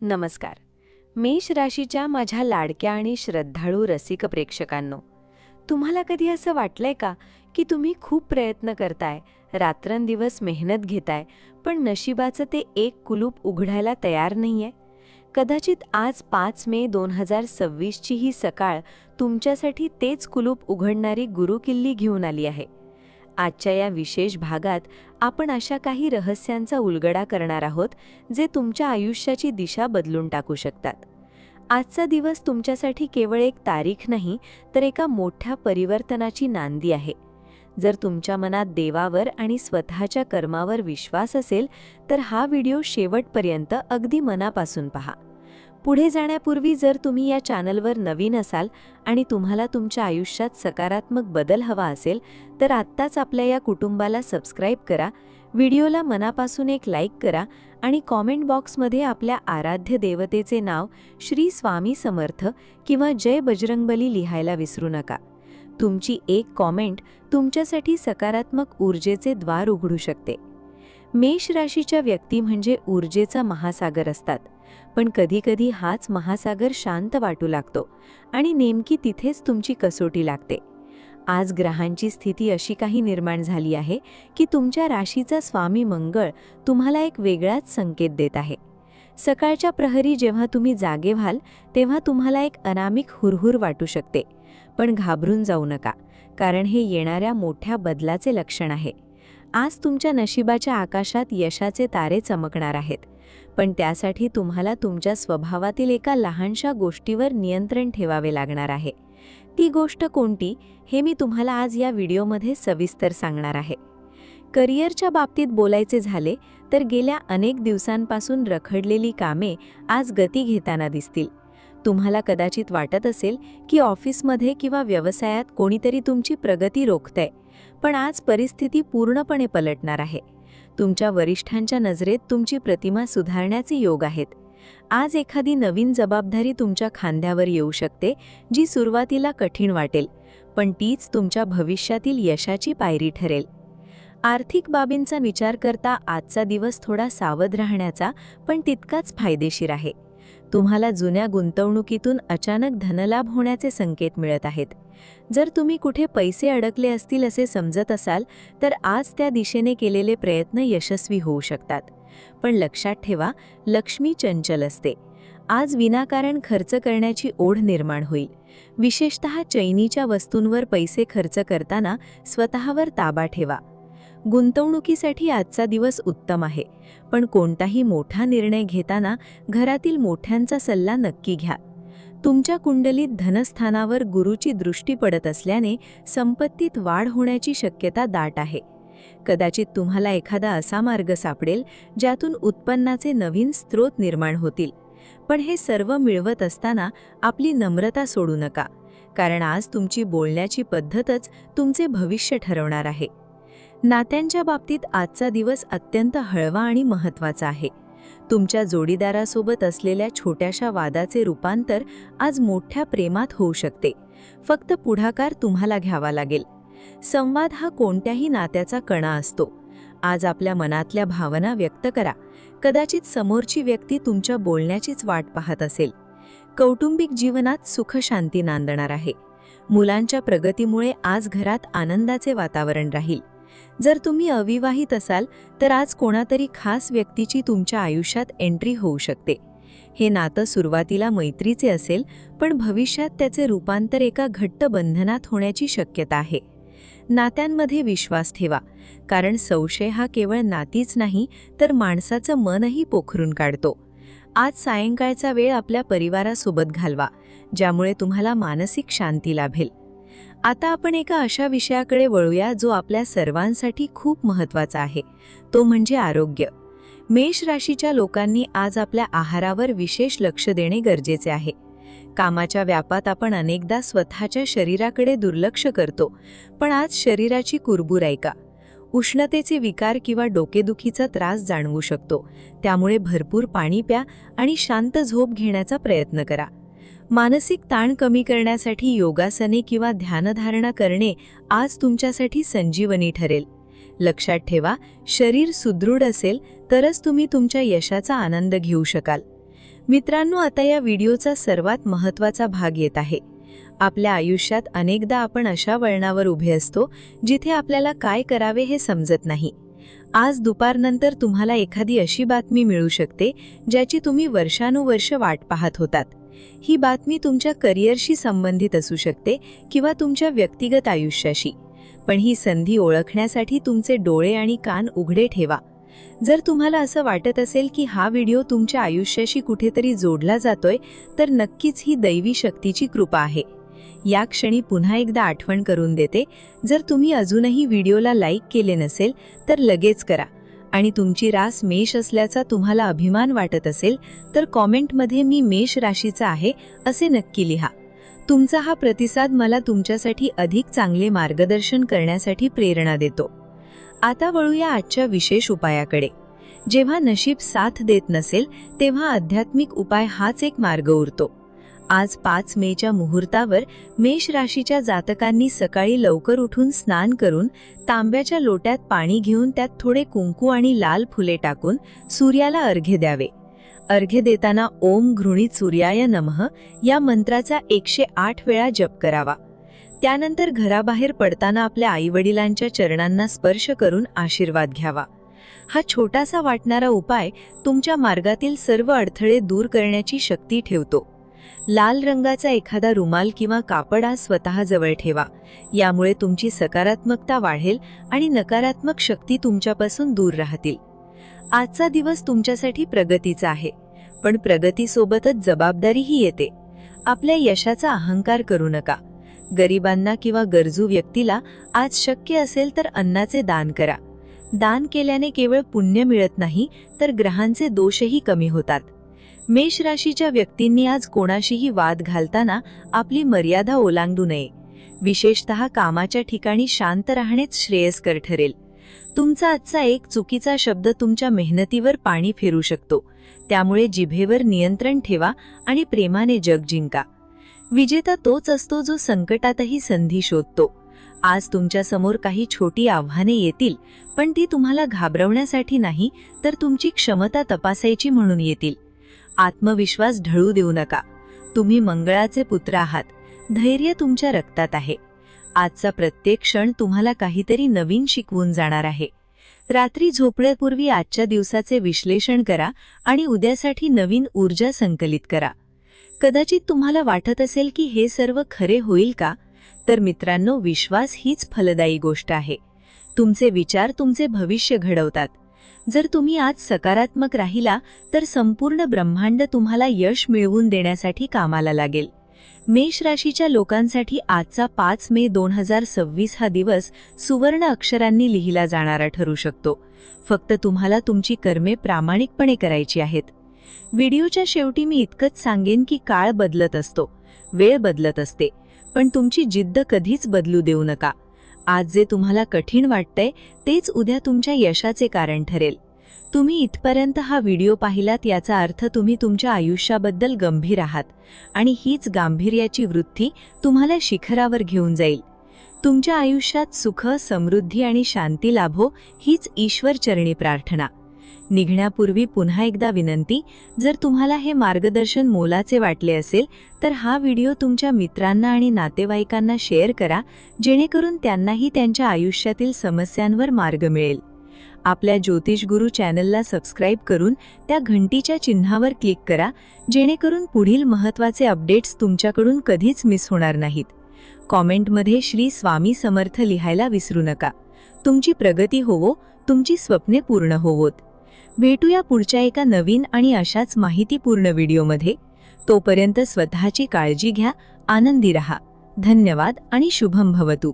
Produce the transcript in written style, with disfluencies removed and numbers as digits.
नमस्कार. मेष राशीच्या माझ्या लाडक्या आणि श्रद्धाळू रसिक प्रेक्षकांनो, तुम्हाला कधी असं वाटलंय का की तुम्ही खूप प्रयत्न करताय, रात्रंदिवस मेहनत घेताय, पण नशिबाचं ते एक कुलूप उघडायला तयार नाहीये? कदाचित आज 5 मे 2026 ची ही सकाळ तुमच्यासाठी तेच कुलूप उघडणारी गुरुकिल्ली घेऊन आली आहे. आजच्या या विशेष भागात आपण अशा काही रहस्यांचा उलगडा करणार आहोत जे तुमच्या आयुष्याची दिशा बदलून टाकू शकतात. आजचा दिवस तुमच्यासाठी केवळ एक तारीख नाही, तर एका मोठ्या परिवर्तनाची नांदी आहे. जर तुमच्या मनात देवावर आणि स्वतःच्या कर्मावर विश्वास असेल तर हा व्हिडिओ शेवटपर्यंत अगदी मनापासून पहा. पुढे जाण्यापूर्वी जर तुम्ही या चॅनलवर नवीन असाल आणि तुम्हाला तुमच्या आयुष्यात सकारात्मक बदल हवा असेल तर आत्ताच आपल्या या कुटुंबाला सबस्क्राईब करा, व्हिडिओला मनापासून एक लाईक करा आणि कॉमेंट बॉक्समध्ये आपल्या आराध्य देवतेचे नाव श्री स्वामी समर्थ किंवा जय बजरंगबली लिहायला विसरू नका. तुमची एक कॉमेंट तुमच्यासाठी सकारात्मक ऊर्जेचे द्वार उघडू शकते. मेष राशीच्या व्यक्ती म्हणजे ऊर्जेचा महासागर असतात, पण कधीकधी हाच महासागर शांत वाटू लागतो आणि नेमकी तिथेच तुमची कसोटी लागते. आज ग्रहांची स्थिती अशी काही निर्माण झाली आहे की तुमच्या राशीचा स्वामी मंगळ तुम्हाला एक वेगळाच संकेत देत आहे. सकाळच्या प्रहरी जेव्हा तुम्ही जागे व्हाल तेव्हा तुम्हाला एक अनामिक हुरहुर वाटू शकते, पण घाबरून जाऊ नका, कारण हे येणाऱ्या मोठ्या बदलाचे लक्षण आहे. आज तुमच्या नशिबाच्या आकाशात यशाचे तारे चमकणार आहेत, पण त्यासाठी तुम्हाला तुमच्या स्वभावातील एका लहानशा गोष्टीवर नियंत्रण ठेवावे लागणार आहे. ती गोष्ट कोणती हे मी तुम्हाला आज या व्हिडिओमध्ये सविस्तर सांगणार आहे. करिअरच्या बाबतीत बोलायचे झाले तर गेल्या अनेक दिवसांपासून रखडलेली कामे आज गती घेताना दिसतील. तुम्हाला कदाचित वाटत असेल की ऑफिसमध्ये किंवा व्यवसायात कोणीतरी तुमची प्रगती रोखतंय, पण आज परिस्थिती पूर्णपणे पलटणार आहे. तुमच्या वरिष्ठांच्या नजरेत तुमची प्रतिमा सुधारण्याचे योग आहेत. आज एखादी नवीन जबाबदारी तुमच्या खांद्यावर येऊ शकते, जी सुरुवातीला कठीण वाटेल, पण तीच तुमच्या भविष्यातील यशाची पायरी ठरेल. आर्थिक बाबींचा विचार करता आजचा दिवस थोडा सावध राहण्याचा पण तितकाच फायदेशीर आहे. तुम्हाला जुन्या गुंतवणुकीतून अचानक धनलाभ होण्याचे संकेत मिळत आहेत. जर तुम्ही कुठे पैसे अडकले असतील असे समजत असाल तर आज त्या दिशेने केलेले प्रयत्न यशस्वी होऊ शकतात. पण लक्षात ठेवा, लक्ष्मी चंचल असते. आज विनाकारण खर्च करण्याची ओढ निर्माण होईल. विशेषतः चैनीच्या वस्तूंवर पैसे खर्च करताना स्वतःवर ताबा ठेवा. गुंतवणुकीसाठी आजचा दिवस उत्तम आहे, पण कोणताही मोठा निर्णय घेताना घरातील मोठ्यांचा सल्ला नक्की घ्या. तुमच्या कुंडलीत धनस्थानावर गुरुची दृष्टी पडत असल्याने संपत्तीत वाढ होण्याची शक्यता दाट आहे. कदाचित तुम्हाला एखादा असा मार्ग सापडेल ज्यातून उत्पन्नाचे नवीन स्रोत निर्माण होतील. पण हे सर्व मिळवत असताना आपली नम्रता सोडू नका, कारण आज तुमची बोलण्याची पद्धतच तुमचे भविष्य ठरवणार आहे. नात्यांच्या बाबतीत आजचा दिवस अत्यंत हळवा आणि महत्त्वाचा आहे. तुमच्या जोडीदारासोबत असलेल्या छोट्याशा वादाचे रूपांतर आज मोठ्या प्रेमात होऊ शकते. फक्त पुढाकार तुम्हाला घ्यावा लागेल. संवाद हा कोणत्याही नात्याचा कणा असतो. आज आपल्या मनातल्या भावना व्यक्त करा. कदाचित समोरची व्यक्ती तुमच्या बोलण्याचीच वाट पाहत असेल. कौटुंबिक जीवनात सुख शांती नांदणार आहे. मुलांच्या प्रगतीमुळे आज घरात आनंदाचे वातावरण राहील. जर तुम्ही अविवाहित असाल तर आज कोणातरी खास व्यक्तीची तुमच्या आयुष्यात एंट्री होऊ शकते. हे नातं सुरुवातीला मैत्रीचे असेल, पण भविष्यात त्याचे रूपांतर एका घट्ट बंधनात होण्याची शक्यता आहे. नात्यांमध्ये विश्वास ठेवा, कारण संशय हा केवळ नातीच नाही तर माणसाचं मनही पोखरून काढतो. आज सायंकाळचा वेळ आपल्या परिवारासोबत घालवा, ज्यामुळे तुम्हाला मानसिक शांती लाभेल. आता आपण एका अशा विषयाकडे वळूया जो आपल्या सर्वांसाठी खूप महत्त्वाचा आहे, तो म्हणजे आरोग्य. मेष राशीच्या लोकांनी आज आपल्या आहारावर विशेष लक्ष देणे गरजेचे आहे. कामाच्या व्यापात आपण अनेकदा स्वतःच्या शरीराकडे दुर्लक्ष करतो, पण आज शरीराची कुरबुर ऐका. उष्णतेचे विकार किंवा डोकेदुखीचा त्रास जाणवू शकतो, त्यामुळे भरपूर पाणी प्या आणि शांत झोप घेण्याचा प्रयत्न करा. मानसिक ताण कमी करण्यासाठी योगासने किंवा ध्यानधारणा करणे आज तुमच्यासाठी संजीवनी ठरेल. लक्षात ठेवा, शरीर सुदृढ असेल तरच तुम्ही तुमच्या यशाचा आनंद घेऊ शकाल. मित्रांनो, आता या व्हिडिओचा सर्वात महत्त्वाचा भाग येत आहे. आपल्या आयुष्यात अनेकदा आपण अशा वळणावर उभे असतो जिथे आपल्याला काय करावे हे समजत नाही. आज दुपारनंतर तुम्हाला एखादी अशी बातमी मिळू शकते ज्याची तुम्ही वर्षानुवर्ष वाट पाहत होतात. ही बातमी तुमच्या करिअरशी संबंधित असू शकते किंवा तुमच्या व्यक्तिगत आयुष्याशी. पण ही संधी ओळखण्यासाठी तुमचे डोळे आणि कान उघडे ठेवा. जर तुम्हाला असं वाटत असेल की हा व्हिडिओ तुमच्या आयुष्याशी कुठेतरी जोडला जातोय, तर नक्कीच ही दैवी शक्तीची कृपा आहे. या क्षणी पुन्हा एकदा आठवण करून देते, जर तुम्ही अजूनही व्हिडिओला लाईक केले नसेल तर लगेच करा. आणि तुमची रास मेष असल्याचा तुम्हाला अभिमान वाटत असेल तर कॉमेंटमध्ये मी मेष राशीचा आहे असे नक्की लिहा. तुमचा हा प्रतिसाद मला तुमच्यासाठी अधिक चांगले मार्गदर्शन करण्यासाठी प्रेरणा देतो. आता वळूया आजच्या विशेष उपायाकडे. जेव्हा नशीब साथ देत नसेल तेव्हा आध्यात्मिक उपाय हाच एक मार्ग उरतो. आज 5 मेच्या मुहूर्तावर मेष राशीच्या जातकांनी सकाळी लवकर उठून स्नान करून तांब्याच्या लोट्यात पाणी घेऊन त्यात थोडे कुंकू आणि लाल फुले टाकून सूर्याला अर्घ्य द्यावे. अर्घ्य देताना ओम घृणीत सूर्याय नमः या मंत्राचा 108 वेळा जप करावा. त्यानंतर घराबाहेर पडताना आपल्या आईवडिलांच्या चरणांना स्पर्श करून आशीर्वाद घ्यावा. हा छोटासा वाटणारा उपाय तुमच्या मार्गातील सर्व अडथळे दूर करण्याची शक्ती ठेवतो. लाल रंगाचा एखादा रुमाल किंवा कापड आज स्वतःजवळ ठेवा. यामुळे तुमची सकारात्मकता वाढेल आणि नकारात्मक शक्ती तुमच्यापासून दूर राहतील. आजचा दिवस तुमच्यासाठी प्रगतीचा आहे, पण प्रगतीसोबतच जबाबदारीही येते. आपल्या यशाचा अहंकार करू नका. गरिबांना किंवा गरजू व्यक्तीला आज शक्य असेल तर अन्नाचे दान करा. दान केल्याने केवळ पुण्य मिळत नाही तर ग्रहांचे दोषही कमी होतात. मेष राशीच्या व्यक्तींनी आज कोणाशीही वाद घालताना आपली मर्यादा ओलांडू नये. विशेषतः कामाच्या ठिकाणी शांत राहणेच श्रेयस्कर ठरेल. तुमचा आजचा एक चुकीचा शब्द तुमच्या मेहनतीवर पाणी फिरू शकतो. त्यामुळे जिभेवर नियंत्रण ठेवा आणि प्रेमाने जग जिंका. विजेता तोच असतो जो संकटातही संधी शोधतो. आज तुमच्या समोर काही छोटी आव्हाने येतील, पण ती तुम्हाला घाबरवण्यासाठी नाही तर तुमची क्षमता तपासायची म्हणून येतील. आत्मविश्वास ढळू देऊ नका. तुम्ही मंगळाचे पुत्र आहात. धैर्य तुमच्या रक्तात आहे. आजचा प्रत्येक क्षण तुम्हाला काहीतरी नवीन शिकवून जाणार आहे. रात्री झोपण्यापूर्वी आजच्या दिवसाचे विश्लेषण करा आणि उद्यासाठी नवीन ऊर्जा संकलित करा. कदाचित तुम्हाला वाटत असेल की हे सर्व खरे होईल का? तर मित्रांनो, विश्वास हीच फलदायी गोष्ट आहे. तुमचे विचार तुमचे भविष्य घडवतात. जर तुम्ही आज सकारात्मक राहिला तर संपूर्ण ब्रह्मांड तुम्हाला यश मिळवून देण्यासाठी कामाला लागेल. मेष राशीच्या लोकांसाठी आजचा 5 मे 2026 हा दिवस सुवर्ण अक्षरांनी लिहिला जाणारा ठरू शकतो. फक्त तुम्हाला तुमची कर्मे प्रामाणिकपणे करायची आहेत. व्हिडिओच्या शेवटी मी इतकंच सांगेन की काळ बदलत असतो, वेळ बदलत असते, पण तुमची जिद्द कधीच बदलू देऊ नका. आज जे तुम्हाला कठीण वाटतंय तेच उद्या तुमच्या यशाचे कारण ठरेल. तुम्ही इथपर्यंत हा व्हिडिओ पाहिलात याचा अर्थ तुम्ही तुमच्या आयुष्याबद्दल गंभीर आहात आणि हीच गांभीर्याची वृत्ती तुम्हाला शिखरावर घेऊन जाईल. तुमच्या आयुष्यात सुख, समृद्धी आणि शांती लाभो हीच ईश्वरचरणी प्रार्थना. निघण्यापूर्वी पुन्हा एकदा विनंती, जर तुम्हाला हे मार्गदर्शन मोलाचे वाटले असेल तर हा व्हिडिओ तुमच्या मित्रांना आणि नातेवाईकांना शेअर करा, जेणेकरून त्यांनाही त्यांच्या आयुष्यातील समस्यांवर मार्ग मिळेल. आपल्या ज्योतिष गुरु चॅनलला सबस्क्राईब करून त्या घंटीच्या चिन्हावर क्लिक करा, जेणेकरून पुढील महत्त्वाचे अपडेट्स तुमच्याकडून कधीच मिस होणार नाहीत. कॉमेंटमध्ये श्री स्वामी समर्थ लिहायला विसरू नका. तुमची प्रगती होवो, तुमची स्वप्ने पूर्ण होवोत. भेटूया पुढच्या एका नवीन आणि अशाच माहितीपूर्ण व्हिडिओमध्ये. तोपर्यंत स्वतःची काळजी घ्या, आनंदी रहा. धन्यवाद आणि शुभम भवतु.